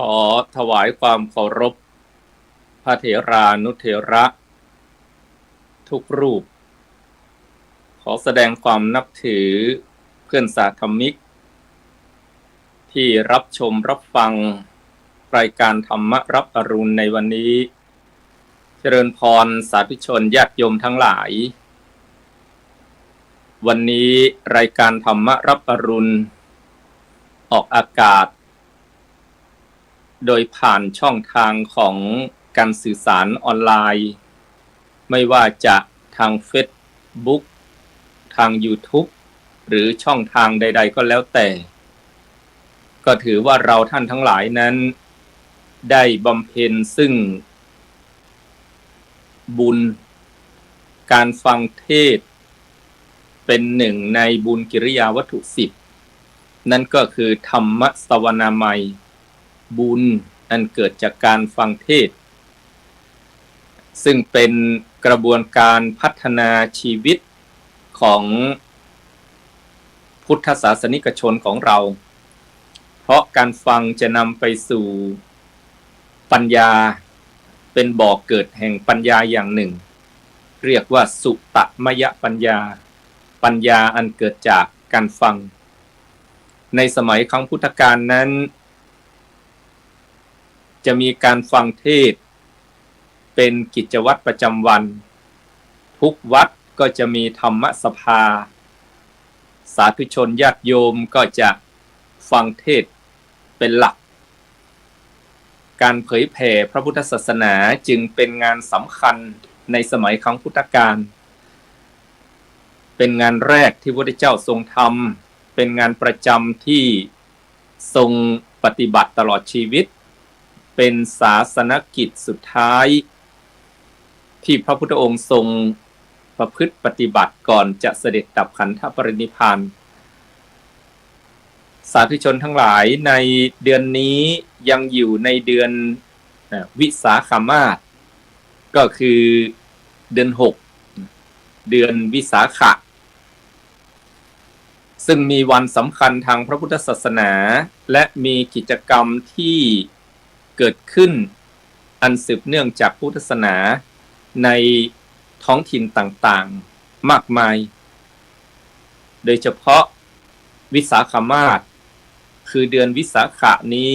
อถวายความเคารพพระเถรานุเถระทุกรูปขอแสดงความนับถือเพื่อนสาธมิกที่รับชมรับฟังรายการธรรมรับอรุณในวันนี้เจริญพรสาธุชนญาติโยมทั้งหลายวันนี้รายการธรรมรับอรุณออกอากาศโดยผ่านช่องทางของการสื่อสารออนไลน์ไม่ว่าจะทาง Facebook ทาง YouTube หรือช่องทางใดๆก็แล้วแต่ก็ถือว่าเราท่านทั้งหลายนั้นได้บำเพ็ญซึ่งบุญการฟังเทศน์เป็นหนึ่งในบุญกิริยาวัตถุ10นั่นก็คือธรรมสวนามัยบุญอันเกิดจากการฟังเทศน์ซึ่งเป็นกระบวนการพัฒนาชีวิตของพุทธศาสนิกชนของเราเพราะการฟังจะนำไปสู่ปัญญาเป็นบ่อเกิดแห่งปัญญาอย่างหนึ่งเรียกว่าสุตตมยปัญญาปัญญาอันเกิดจากการฟังในสมัยครั้งพุทธกาลนั้นจะมีการฟังเทศน์เป็นกิจวัตรประจำวันทุกวัดก็จะมีธรรมสภาสาธุชนญาติโยมก็จะฟังเทศน์เป็นหลักการเผยแผ่พระพุทธศาสนาจึงเป็นงานสำคัญในสมัยครั้งพุทธกาลเป็นงานแรกที่พระพุทธเจ้าทรงทำเป็นงานประจำที่ทรงปฏิบัติตลอดชีวิตเป็นศาสนกิจสุดท้ายที่พระพุทธองค์ทรงประพฤติปฏิบัติก่อนจะเสด็จดับขันธปรินิพพานสาธุชนทั้งหลายในเดือนนี้ยังอยู่ในเดือนวิสาขมาสก็คือเดือน6เดือนวิสาขะซึ่งมีวันสำคัญทางพระพุทธศาสนาและมีกิจกรรมที่เกิดขึ้นอันสืบเนื่องจากพุทธศาสนาในท้องถิ่นต่างๆมากมายโดยเฉพาะวิสาขมาสคือเดือนวิสาขะนี้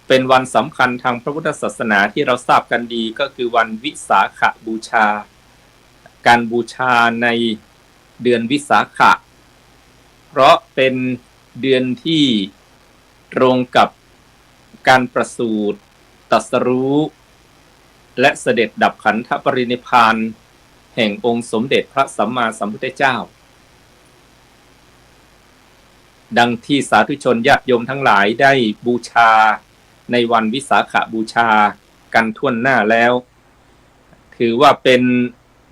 เป็นวันสำคัญทางพระพุทธศาสนาที่เราทราบกันดีก็คือวันวิสาขบูชาการบูชาในเดือนวิสาขะเพราะเป็นเดือนที่ตรงกับการประสูติตรัสรู้และเสด็จดับขันธปรินิพพานแห่งองค์สมเด็จพระสัมมาสัมพุทธเจ้าดังที่สาธุชนญาติโยมทั้งหลายได้บูชาในวันวิสาขบูชากันทั่วหน้าแล้วถือว่าเป็น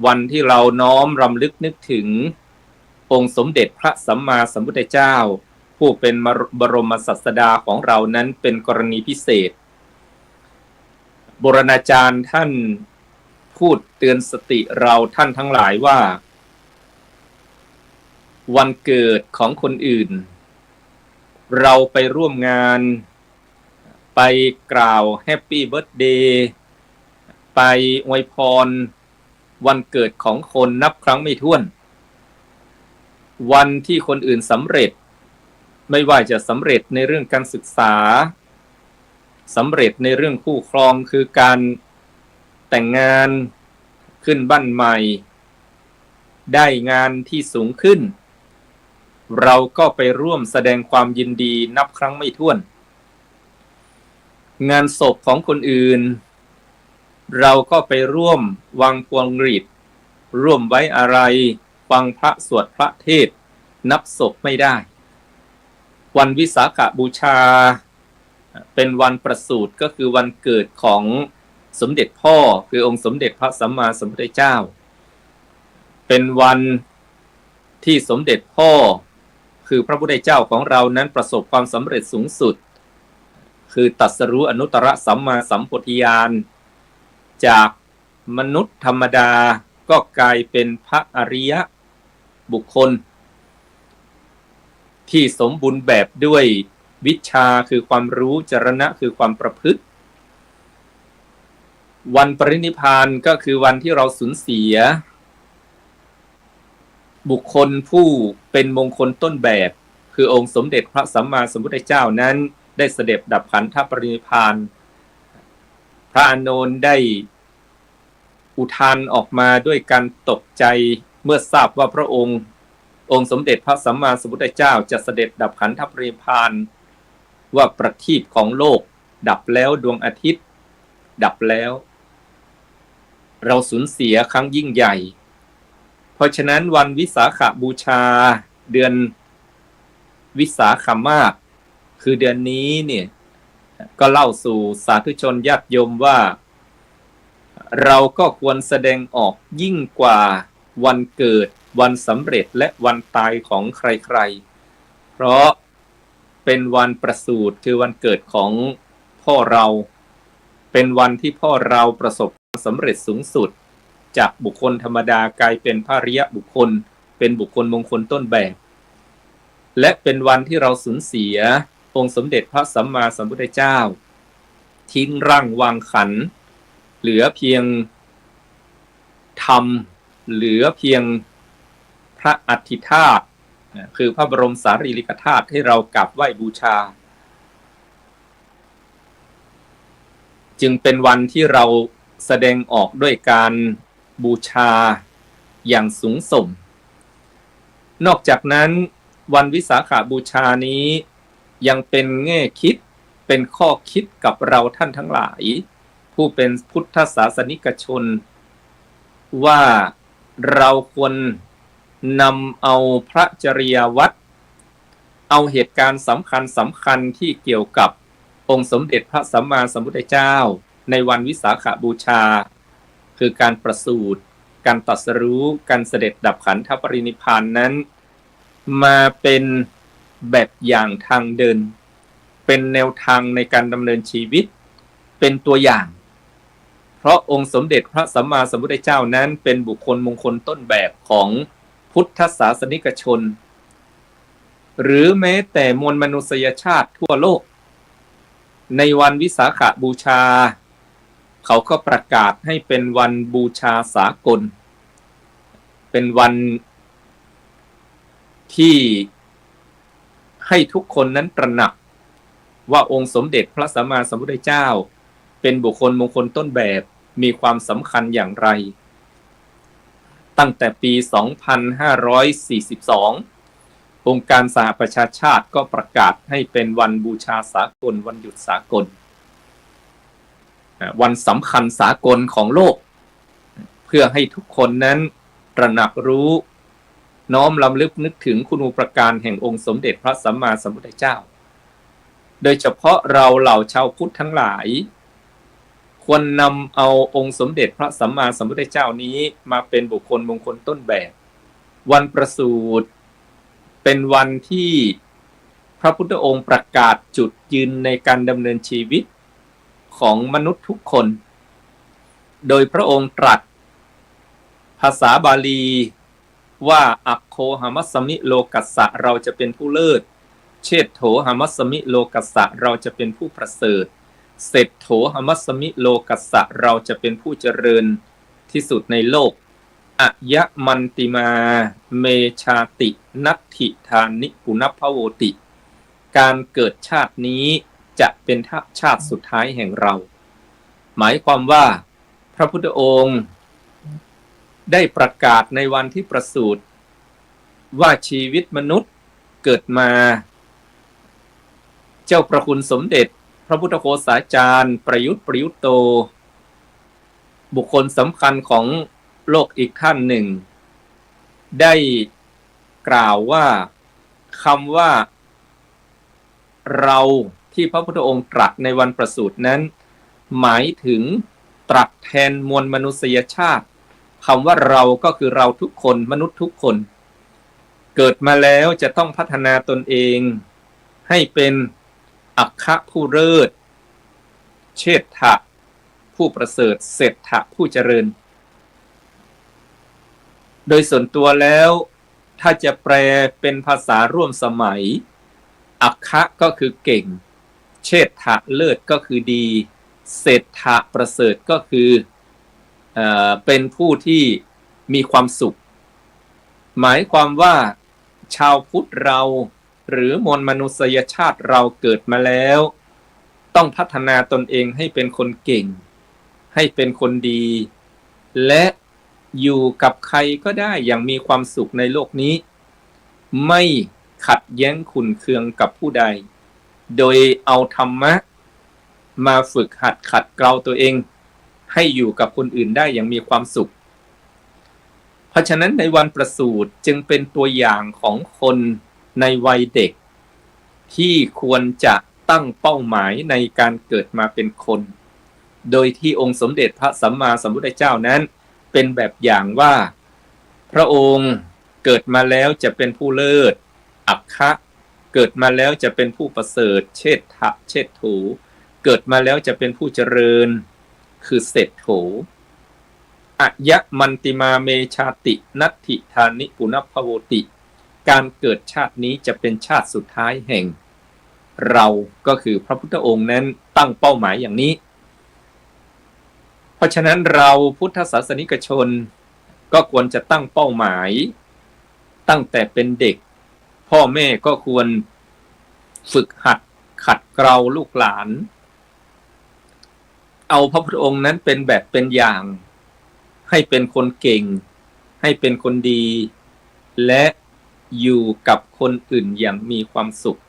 วันที่เราน้อมรำลึกนึกถึงองค์สมเด็จพระสัมมาสัมพุทธเจ้าผู้เป็นบรมศาสดาของเรานั้นเป็นกรณีพิเศษโบราณอาจารย์ท่านพูดเตือนสติเราท่านทั้งหลายว่าวันเกิดของคนอื่นเราไปร่วมงานไปกล่าวแฮปปี้เบิร์ธเดย์ไปอวยพรวันเกิดของคนนับครั้งไม่ถ้วนวันที่คนอื่นสำเร็จไม่ว่าจะสำเร็จในเรื่องการศึกษาสำเร็จในเรื่องคู่ครองคือการแต่งงานขึ้นบ้านใหม่ได้งานที่สูงขึ้นเราก็ไปร่วมแสดงความยินดีนับครั้งไม่ถ้วนงานศพของคนอื่นเราก็ไปร่วมวางพวงหรีดร่วมไว้อาลัยฟังพระสวดพระเทศน์นับศพไม่ได้วันวิสาขบูชาเป็นวันประสูติก็คือวันเกิดของสมเด็จพ่อคือองค์สมเด็จพระสัมมาสัมพุทธเจ้าเป็นวันที่สมเด็จพ่อคือพระพุทธเจ้าของเรานั้นประสบความสำเร็จสูงสุดคือตรัสรู้อนุตตรสัมมาสัมโพธิญาณจากมนุษย์ธรรมดาก็กลายเป็นพระอริยบุคคลที่สมบูรณ์แบบด้วย วิชาคือความรู้จรณะคือความประพฤติวันปรินิพพานก็คือวันที่เราสูญเสียบุคคลผู้เป็นมงคลต้นแบบคือองค์สมเด็จพระสัมมาสัมพุทธเจ้านั้นได้เสด็จดับขันธปรินิพพานพระอานนท์ได้อุทานออกมาด้วยการตกใจเมื่อทราบว่าพระองค์สมเด็จพระสัมมาสัมพุทธเจ้าจะเสด็จดับขันธปรินิพพานว่าประทีปของโลกดับแล้วดวงอาทิตย์ดับแล้วเราสูญเสียครั้งยิ่งใหญ่เพราะฉะนั้นวันวิสาขบูชาเดือนวิสาขมาสคือเดือนนี้เนี่ยก็เล่าสู่สาธุชนญาติโยมว่าเราก็ควรแสดงออกยิ่งกว่าวันเกิดวันสำเร็จและวันตายของใครๆเพราะเป็นวันประสูติคือวันเกิดของพ่อเราเป็นวันที่พ่อเราประสบความสำเร็จสูงสุดจากบุคคลธรรมดากลายเป็นพระอริยบุคคลเป็นบุคคลมงคลต้นแบบและเป็นวันที่เราสูญเสียองค์สมเด็จพระสัมมาสัมพุทธเจ้าทิ้งร่างวางขันเหลือเพียงธรรมเหลือเพียงพระอัฐิธาตุคือพระบรมสารีริกธาตุให้เรากราบไหว้บูชาจึงเป็นวันที่เราแสดงออกด้วยการบูชาอย่างสูงส่งนอกจากนั้นวันวิสาขบูชานี้ยังเป็นแง่คิดเป็นข้อคิดกับเราท่านทั้งหลายผู้เป็นพุทธศาสนิกชนว่าเราควรนำเอาพระจริยวัตรเอาเหตุการณ์สำคัญที่เกี่ยวกับองค์สมเด็จพระสัมมาสัมพุทธเจ้าในวันวิสาขบูชาคือการประสูติการตรัสรู้การเสด็จดับขันธปรินิพพานนั้นมาเป็นแบบอย่างทางเดินเป็นแนวทางในการดำเนินชีวิตเป็นตัวอย่างเพราะองค์สมเด็จพระสัมมาสัมพุทธเจ้านั้นเป็นบุคคลมงคลต้นแบบของพุทธศาสนิกชนหรือแม้แต่มวลมนุษยชาติทั่วโลกในวันวิสาขบูชาเขาก็ประกาศให้เป็นวันบูชาสากลเป็นวันที่ให้ทุกคนนั้นตระหนักว่าองค์สมเด็จพระสัมมาสัมพุทธเจ้าเป็นบุคคลมงคลต้นแบบมีความสำคัญอย่างไรตั้งแต่ปี 2542 องค์การสหประชาชาติก็ประกาศให้เป็นวันบูชาสากลวันหยุดสากลวันสำคัญสากลของโลกเพื่อให้ทุกคนนั้นตระหนักรู้น้อมรำลึกนึกถึงคุณูปการแห่งองค์สมเด็จพระสัมมาสัมพุทธเจ้าโดยเฉพาะเราเหล่าชาวพุทธทั้งหลายควรนำเอาองค์สมเด็จพระสัมมาสัมพุทธเจ้านี้มาเป็นบุคคลมงคลต้นแบบวันประสูติเป็นวันที่พระพุทธองค์ประกาศจุดยืนในการดำเนินชีวิตของมนุษย์ทุกคนโดยพระองค์ตรัสภาษาบาลีว่าอัคโคหมัสสมิโลกัสสะเราจะเป็นผู้เลิศเชษโถหมัสสมิโลกัสสะเราจะเป็นผู้ประเสริฐเศรษโถหมัสสมิโลกัสสะเราจะเป็นผู้เจริญที่สุดในโลกอะยะมันติมาเมชาตินัตถิธานิปุณพโวติการเกิดชาตินี้จะเป็นชาติสุดท้ายแห่งเราหมายความว่าพระพุทธองค์ได้ประกาศในวันที่ประสูติว่าชีวิตมนุษย์เกิดมาเจ้าประคุณสมเด็จพระพุทธโฆษาจารย์ประยุทธ์ประยุทธ์โตบุคคลสำคัญของโลกอีกท่านหนึ่งได้กล่าวว่าคำว่าเราที่พระพุทธองค์ตรัสในวันประสูตินั้นหมายถึงตรัสแทนมวลมนุษยชาติคำว่าเราก็คือเราทุกคนมนุษย์ทุกคนเกิดมาแล้วจะต้องพัฒนาตนเองให้เป็นอัคคะผู้เลิศเชษฐะผู้ประเสริฐเศรษฐะผู้เจริญโดยส่วนตัวแล้วถ้าจะแปลเป็นภาษาร่วมสมัย อัคคะก็คือเก่งเชษฐะเลิศก็คือดีเศรษฐะประเสริฐก็คือเป็นผู้ที่มีความสุขหมายความว่าชาวพุทธเราหรือมวลมนุษยชาติเราเกิดมาแล้วต้องพัฒนาตนเองให้เป็นคนเก่งให้เป็นคนดีและอยู่กับใครก็ได้อย่างมีความสุขในโลกนี้ไม่ขัดแย้งขุ่นเคืองกับผู้ใดโดยเอาธรรมะมาฝึกหัดขัดเกลาตัวเองให้อยู่กับคนอื่นได้อย่างมีความสุขเพราะฉะนั้นในวันประสูติจึงเป็นตัวอย่างของคนในวัยเด็กที่ควรจะตั้งเป้าหมายในการเกิดมาเป็นคนโดยที่องค์สมเด็จพระสัมมาสัมพุทธเจ้านั้นเป็นแบบอย่างว่าพระองค์เกิดมาแล้วจะเป็นผู้เลิศอัคคะเกิดมาแล้วจะเป็นผู้ประเสริฐเชษฐะเชษฐูเกิดมาแล้วจะเป็นผู้เจริญคือเศรษฐูอะยะมันติมาเมชาตินัตถิธานิปุณพโวติการเกิดชาตินี้จะเป็นชาติสุดท้ายแห่งเราก็คือพระพุทธองค์นั้นตั้งเป้าหมายอย่างนี้เพราะฉะนั้นเราพุทธศาสนิกชนก็ควรจะตั้งเป้าหมายตั้งแต่เป็นเด็กพ่อแม่ก็ควรฝึกหัดขัดเกลาลูกหลานเอาพระพุทธองค์นั้นเป็นแบบเป็นอย่างให้เป็นคนเก่งให้เป็นคนดีและอยู่กับคนอื่นอย่างมีความสุข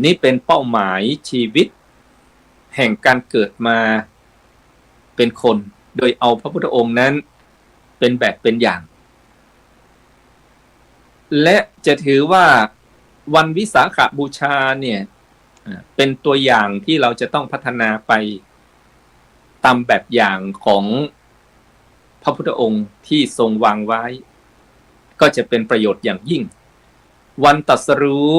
นี่เป็นเป้าหมายชีวิตแห่งการเกิดมาเป็นคนโดยเอาพระพุทธองค์นั้นเป็นแบบเป็นอย่างและจะถือว่าวันวิสาขบูชาเนี่ยเป็นตัวอย่างที่เราจะต้องพัฒนาไปตามแบบอย่างของพระพุทธองค์ที่ทรงวางไว้ก็จะเป็นประโยชน์อย่างยิ่งวันตรัสรู้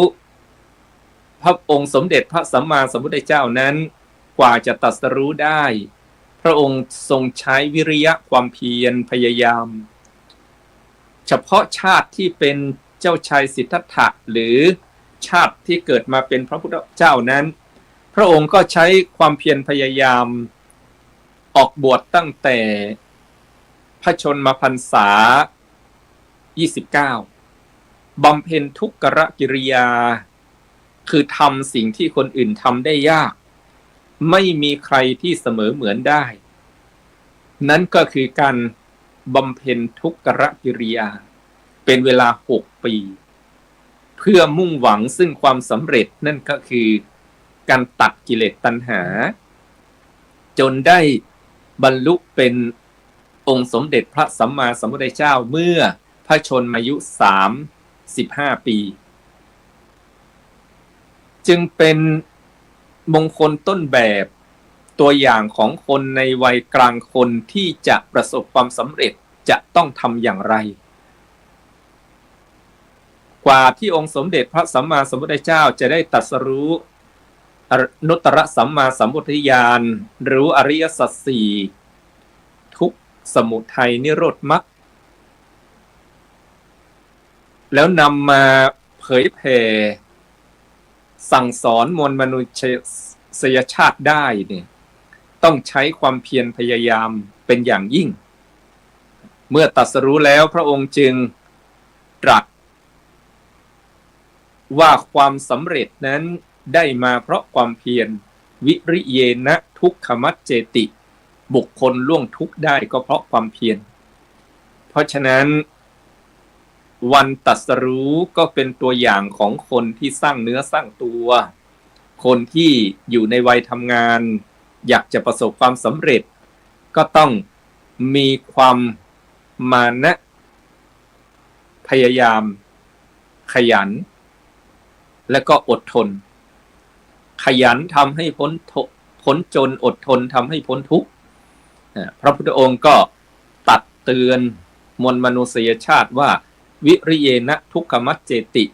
พระองค์สมเด็จพระสัมมาสัมพุทธเจ้านั้นกว่าจะตรัสรู้ได้พระองค์ทรงใช้วิริยะความเพียรพยายามเฉพาะชาติที่เป็นเจ้าชายสิทธัตถะหรือชาติที่เกิดมาเป็นพระพุทธเจ้านั้นพระองค์ก็ใช้ความเพียรพยายามออกบวชตั้งแต่พระชนมพรรษา29บำเพ็ญทุกขกิริยาคือทำสิ่งที่คนอื่นทำได้ยากไม่มีใครที่เสมอเหมือนได้นั่นก็คือการบำเพ็ญทุกขกิริยาเป็นเวลา6 ปีเพื่อมุ่งหวังซึ่งความสำเร็จนั่นก็คือการตัดกิเลสตัณหาจนได้บรรลุเป็นองค์สมเด็จพระสัมมาสัมพุทธเจ้าเมื่อพระชนมายุ35 ปีจึงเป็นมงคลต้นแบบตัวอย่างของคนในวัยกลางคนที่จะประสบความสำเร็จจะต้องทำอย่างไรกว่าที่องค์สมเด็จพระสัมมาสัมพุทธเจ้าจะได้ตรัสรู้อนุตตรสัมมาสัมพุทธญาณรู้อริยสัจสี่ทุกข์สมุทัยนิโรธมรรคแล้วนำมาเผยแผ่สั่งสอนมวลมนุษยชาติได้เนี่ยต้องใช้ความเพียรพยายามเป็นอย่างยิ่งเมื่อตรัสรู้แล้วพระองค์จึงตรัสว่าความสำเร็จนั้นได้มาเพราะความเพียรวิริเยนะทุกขมัจเจติบุคคลล่วงทุกข์ได้ก็เพราะความเพียรเพราะฉะนั้นวันตรัสรู้ก็เป็นตัวอย่างของคนที่สร้างเนื้อสร้างตัวคนที่อยู่ในวัยทำงานอยากจะประสบความสำเร็จก็ต้องมีความมานะพยายามขยันและก็อดทนขยันทำให้พ้นจนอดทนทำให้พ้นทุกข์พระพุทธองค์ก็ตักเตือนมวลมนุษยชาติว่าวิริเยนะทุกขมัจเจติ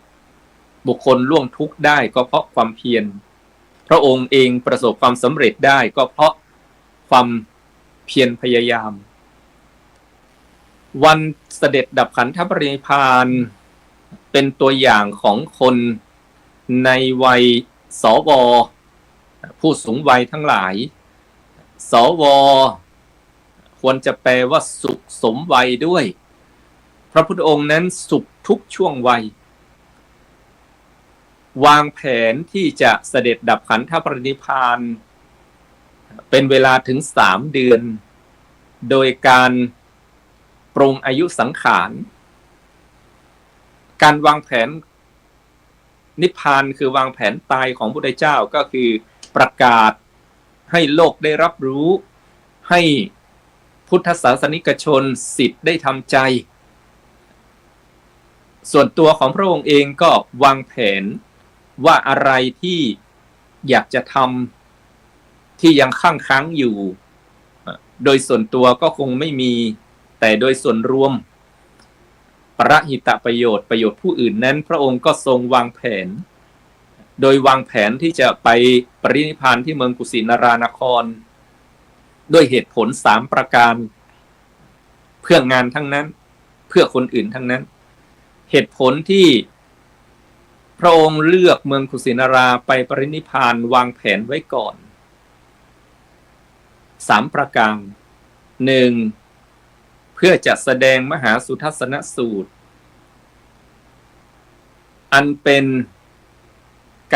บุคคลล่วงทุกข์ได้ก็เพราะความเพียรพระองค์เองประสบความสำเร็จได้ก็เพราะความเพียรพยายามวันเสด็จดับขันธปรินิพพานเป็นตัวอย่างของคน ในวัยสวผู้สูงวัยทั้งหลายสวควรจะแปลว่าสุขสมวัยด้วยพระพุทธองค์นั้นสุขทุกช่วงวัยวางแผนที่จะเสด็จดับขันธปรินิพพานเป็นเวลาถึง3 เดือนโดยการปรงอายุสังขารการวางแผนนิพพานคือวางแผนตายของพระพุทธเจ้าก็คือประกาศให้โลกได้รับรู้ให้พุทธศาสนิกชนศิษย์ได้ทำใจส่วนตัวของพระองค์เองก็วางแผนว่าอะไรที่อยากจะทำที่ยังค้างอยู่โดยส่วนตัวก็คงไม่มีแต่โดยส่วนรวมประหิตประโยชน์ผู้อื่นนั้นพระองค์ก็ทรงวางแผนโดยวางแผนที่จะไปปรินิพพานที่เมืองกุสินารานครด้วยเหตุผล3 ประการเพื่องานทั้งนั้นเพื่อคนอื่นทั้งนั้นเหตุผลที่พระองค์เลือกเมืองกุสินาราไปปรินิพพานวางแผนไว้ก่อน3 ประการ 1. เพื่อจะแสดงมหาสุทัศนสูตรอันเป็น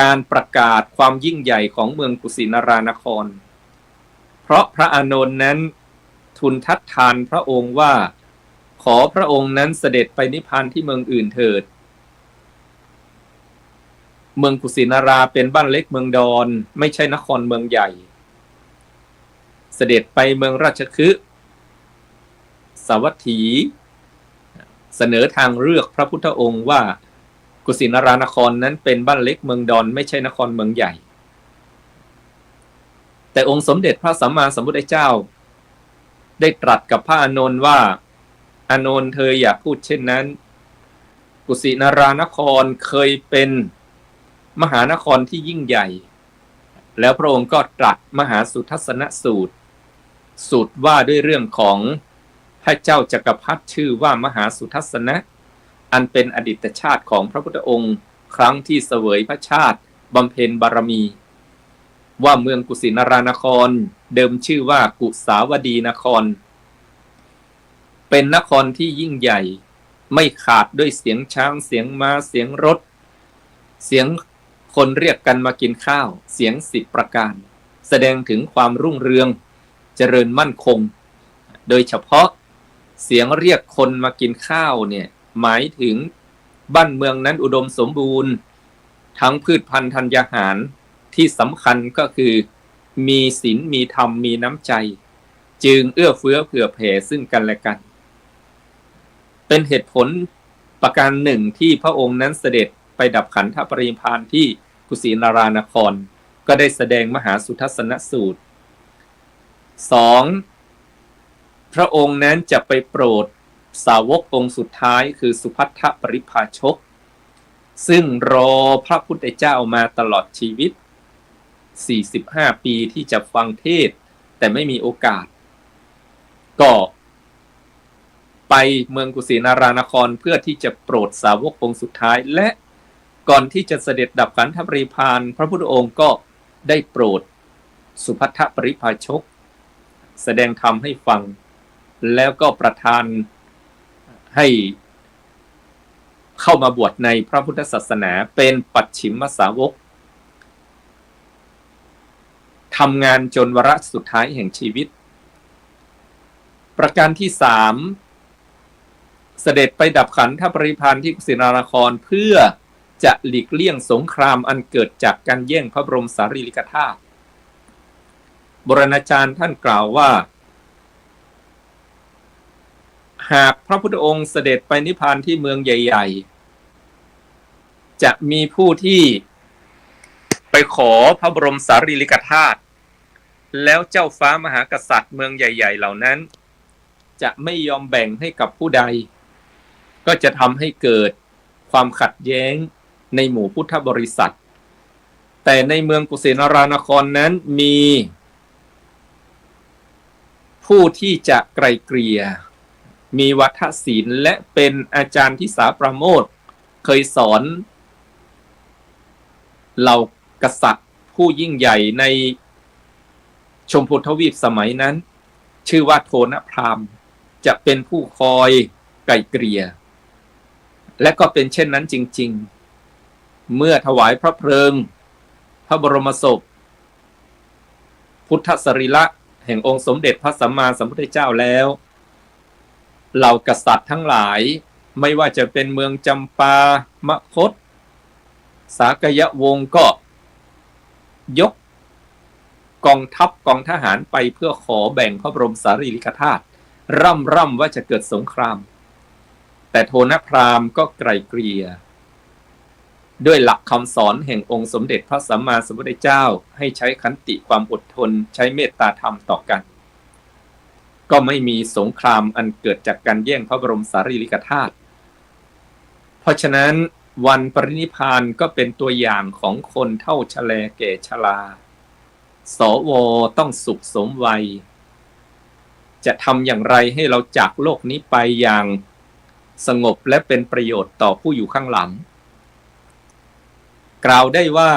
การประกาศความยิ่งใหญ่ของเมืองกุสินารานครเพราะพระอานนท์นั้นทูลทัดทานพระองค์ว่าขอพระองค์นั้นเสด็จไปนิพพานที่เมืองอื่นเถิดเมืองกุสินาราเป็นบ้านเล็กเมืองดอนไม่ใช่นครเมืองใหญ่เสด็จไปเมืองราชคฤห์สาวัตถีเสนอทางเลือกพระพุทธองค์ว่ากุสินารานครนั้นเป็นบ้านเล็กเมืองดอนไม่ใช่นครเมืองใหญ่แต่องค์สมเด็จพระสัมมาสัมพุทธเจ้าได้ตรัสกับพระอานนท์ว่าอานนท์เธออย่าพูดเช่นนั้นกุสินารานครเคยเป็นมหานครที่ยิ่งใหญ่แล้วพระองค์ก็ตรัสมหาสุทัศนสูตรว่าด้วยเรื่องของพระเจ้าจักรพรรดิชื่อว่ามหาสุทัศนะอันเป็นอดีตชาติของพระพุทธองค์ครั้งที่เสวยพระชาติบำเพ็ญบารมีว่าเมืองกุสินารานครเดิมชื่อว่ากุสาวดีนครเป็นนครที่ยิ่งใหญ่ไม่ขาดด้วยเสียงช้างเสียงม้าเสียงรถเสียงคนเรียกกันมากินข้าวเสียง10 ประการแสดงถึงความรุ่งเรืองเจริญมั่นคงโดยเฉพาะเสียงเรียกคนมากินข้าวเนี่ยหมายถึงบ้านเมืองนั้นอุดมสมบูรณ์ทั้งพืชพันธุ์ธัญญาหารที่สำคัญก็คือมีศีลมีธรรมมีน้ำใจจึงเอื้อเฟื้อเผื่อแผ่ซึ่งกันและกันเป็นเหตุผลประการหนึ่งที่พระองค์นั้นเสด็จไปดับขันธปรินิพพานที่กุสินารานครก็ได้แสดงมหาสุทัศนสูตร 2. พระองค์นั้นจะไปโปรดสาวกองค์สุดท้ายคือสุภัททปริภาชกซึ่งรอพระพุทธเจ้ามาตลอดชีวิต45 ปีที่จะฟังเทศน์แต่ไม่มีโอกาสก็ไปเมืองกุสินารานครเพื่อที่จะโปรดสาวกองค์สุดท้ายและก่อนที่จะเสด็จดับขันธปรินิพพานพระพุทธองค์ก็ได้โปรดสุภัททปริภาชกแสดงธรรมให้ฟังแล้วก็ประทานให้เข้ามาบวชในพระพุทธศาสนาเป็นปัจฉิมสาวกทำงานจนวาระสุดท้ายแห่งชีวิตประการที่ 3เสด็จไปดับขันธปรินิพพานที่กุสินารานครเพื่อจะหลีกเลี่ยงสงครามอันเกิดจากการแย่งพระบรมสารีริกธาตุโบราณอาจารย์ท่านกล่าวว่าหากพระพุทธองค์เสด็จไปนิพพานที่เมืองใหญ่ๆจะมีผู้ที่ไปขอพระบรมสารีริกธาตุแล้วเจ้าฟ้ามหากษัตริย์เมืองใหญ่ๆเหล่านั้นจะไม่ยอมแบ่งให้กับผู้ใดก็จะทำให้เกิดความขัดแย้งในหมู่พุทธบริษัทแต่ในเมืองกุสินารานครนั้นมีผู้ที่จะไกลเกลี่ยมีวัฒศีลและเป็นอาจารย์ทิสาประโมทย์เคยสอน เหล่ากษัตริย์ผู้ยิ่งใหญ่ในชมพูทวีปสมัยนั้นชื่อว่าโทนพราหมณ์จะเป็นผู้คอยไกล่เกลี่ยและก็เป็นเช่นนั้นจริงๆเมื่อถวายพระเพลิงพระบรมศพพุทธสรีระแห่งองค์สมเด็จพระสัมมาสัมพุทธเจ้าแล้วเหล่ากษัตริย์ทั้งหลายไม่ว่าจะเป็นเมืองจำปามคธสากยวงศ์ก็ยกกองทัพกองทหารไปเพื่อขอแบ่งพระบรมสารีริกธาตุร่ำว่าจะเกิดสงครามแต่โทนพราหมณ์ก็ไกล่เกลี่ยด้วยหลักคำสอนแห่งองค์สมเด็จพระสัมมาสัมพุทธเจ้าให้ใช้ขันติความอดทนใช้เมตตาธรรมต่อกันก็ไม่มีสงครามอันเกิดจากการแย่งพระบรมสารีริกธาตุเพราะฉะนั้นวันปรินิพพานก็เป็นตัวอย่างของคนเฒ่าชแลแก่ชราสวต้องสุขสมวัยจะทำอย่างไรให้เราจากโลกนี้ไปอย่างสงบและเป็นประโยชน์ต่อผู้อยู่ข้างหลังกล่าวได้ว่า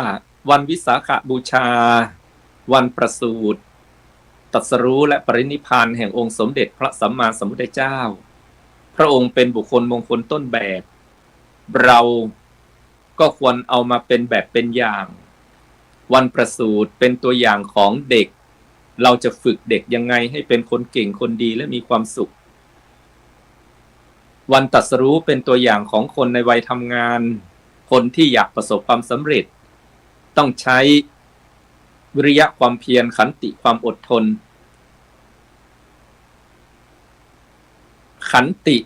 วันวิสาขบูชาวันประสูติตรัสรู้และปรินิพพานแห่งองค์สมเด็จพระสัมมาสัมพุทธเจ้าพระองค์เป็นบุคคลมงคลต้นแบบเราก็ควรเอามาเป็นแบบเป็นอย่างวันประสูติเป็นตัวอย่างของเด็กเราจะฝึกเด็กยังไงให้เป็นคนเก่งคนดีและมีความสุขวันตรัสรู้เป็นตัวอย่างของคนในวัยทำงานคนที่อยากประสบความสำเร็จต้องใช้วิริยะความเพียรขันติความอดทนขันติ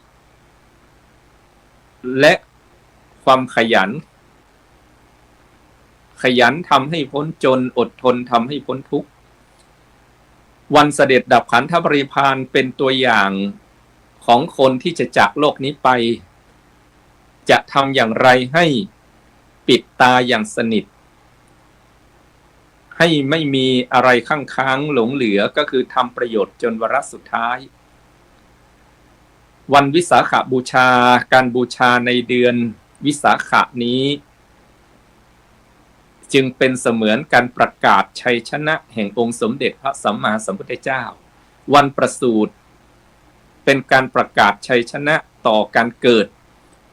และความขยันทำให้พ้นจนอดทนทำให้พ้นทุกข์วันเสด็จดับขันธปรินิพพานเป็นตัวอย่างของคนที่จะจากโลกนี้ไปจะทำอย่างไรให้ปิดตาอย่างสนิทให้ไม่มีอะไรค้างหลงเหลือก็คือทำประโยชน์จนวาระสุดท้ายวันวิสาขบูชาการบูชาในเดือนวิสาขนี้จึงเป็นเสมือนการประกาศชัยชนะแห่งองค์สมเด็จพระสัมมาสัมพุทธเจ้าวันประสูติเป็นการประกาศชัยชนะต่อการเกิด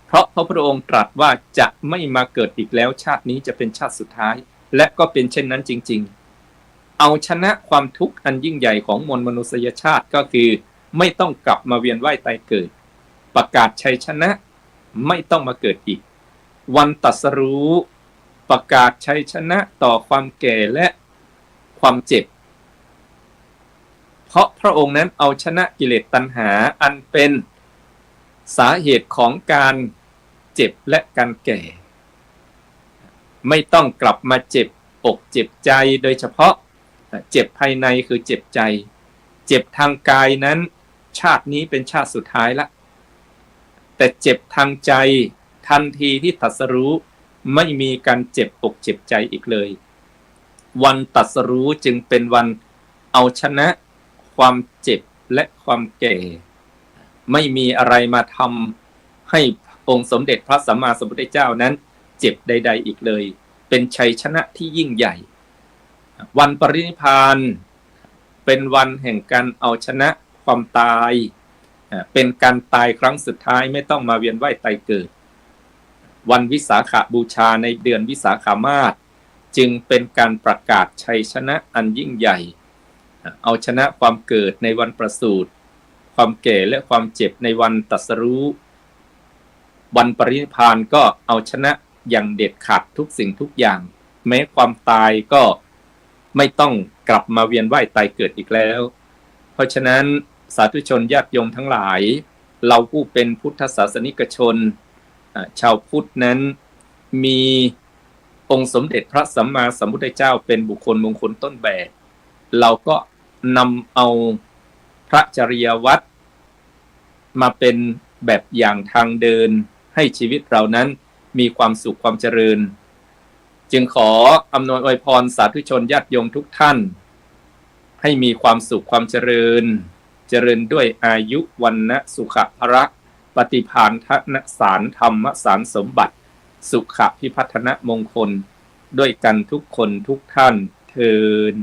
เพราะพระพุทธองค์ตรัสว่าจะไม่มาเกิดอีกแล้วชาตินี้จะเป็นชาติสุดท้ายและก็เป็นเช่นนั้นจริงๆเอาชนะความทุกข์อันยิ่งใหญ่ของมวลมนุษยชาติก็คือไม่ต้องกลับมาเวียนว่ายตายเกิดประกาศชัยชนะไม่ต้องมาเกิดอีกวันตรัสรู้ประกาศชัยชนะต่อความแก่และความเจ็บเพราะพระองค์นั้นเอาชนะกิเลสตัณหาอันเป็นสาเหตุของการเจ็บและการแก่ไม่ต้องกลับมาเจ็บอกเจ็บใจโดยเฉพาะเจ็บภายในคือเจ็บใจเจ็บทางกายนั้นชาตินี้เป็นชาติสุดท้ายละแต่เจ็บทางใจทันทีที่ตรัสรู้ไม่มีการเจ็บอกเจ็บใจอีกเลยวันตรัสรู้จึงเป็นวันเอาชนะความเจ็บและความแก่ไม่มีอะไรมาทำให้องค์สมเด็จพระสัมมาสัมพุทธเจ้านั้นเจ็บใดๆอีกเลยเป็นชัยชนะที่ยิ่งใหญ่วันปรินิพพานเป็นวันแห่งการเอาชนะความตายเป็นการตายครั้งสุดท้ายไม่ต้องมาเวียนว่ายตายเกิดวันวิสาขบูชาในเดือนวิสาขามาสจึงเป็นการประกาศชัยชนะอันยิ่งใหญ่เอาชนะความเกิดในวันประสูติความแก่และความเจ็บในวันตรัสรู้วันปรินิพพานก็เอาชนะอย่างเด็ดขาดทุกสิ่งทุกอย่างแม้ความตายก็ไม่ต้องกลับมาเวียนว่ายตายเกิดอีกแล้วเพราะฉะนั้นสาธุชนญาติโยมทั้งหลายเราผู้เป็นพุทธศาสนิกชนชาวพุทธนั้นมีองค์สมเด็จพระสัมมาสัมพุทธเจ้าเป็นบุคคลมงคลต้นแบบเราก็นำเอาพระจริยวัตรมาเป็นแบบอย่างทางเดินให้ชีวิตเรานั้นมีความสุขความเจริญจึงขออำนวยอวยพรสาธุชนญาติโยมทุกท่านให้มีความสุขความเจริญด้วยอายุวันนะสุขภระปฏิภาณทนสารธรรมสารสมบัติสุขพิพัฒนมงคล ด้วยกันทุกคนทุกท่านเทอญ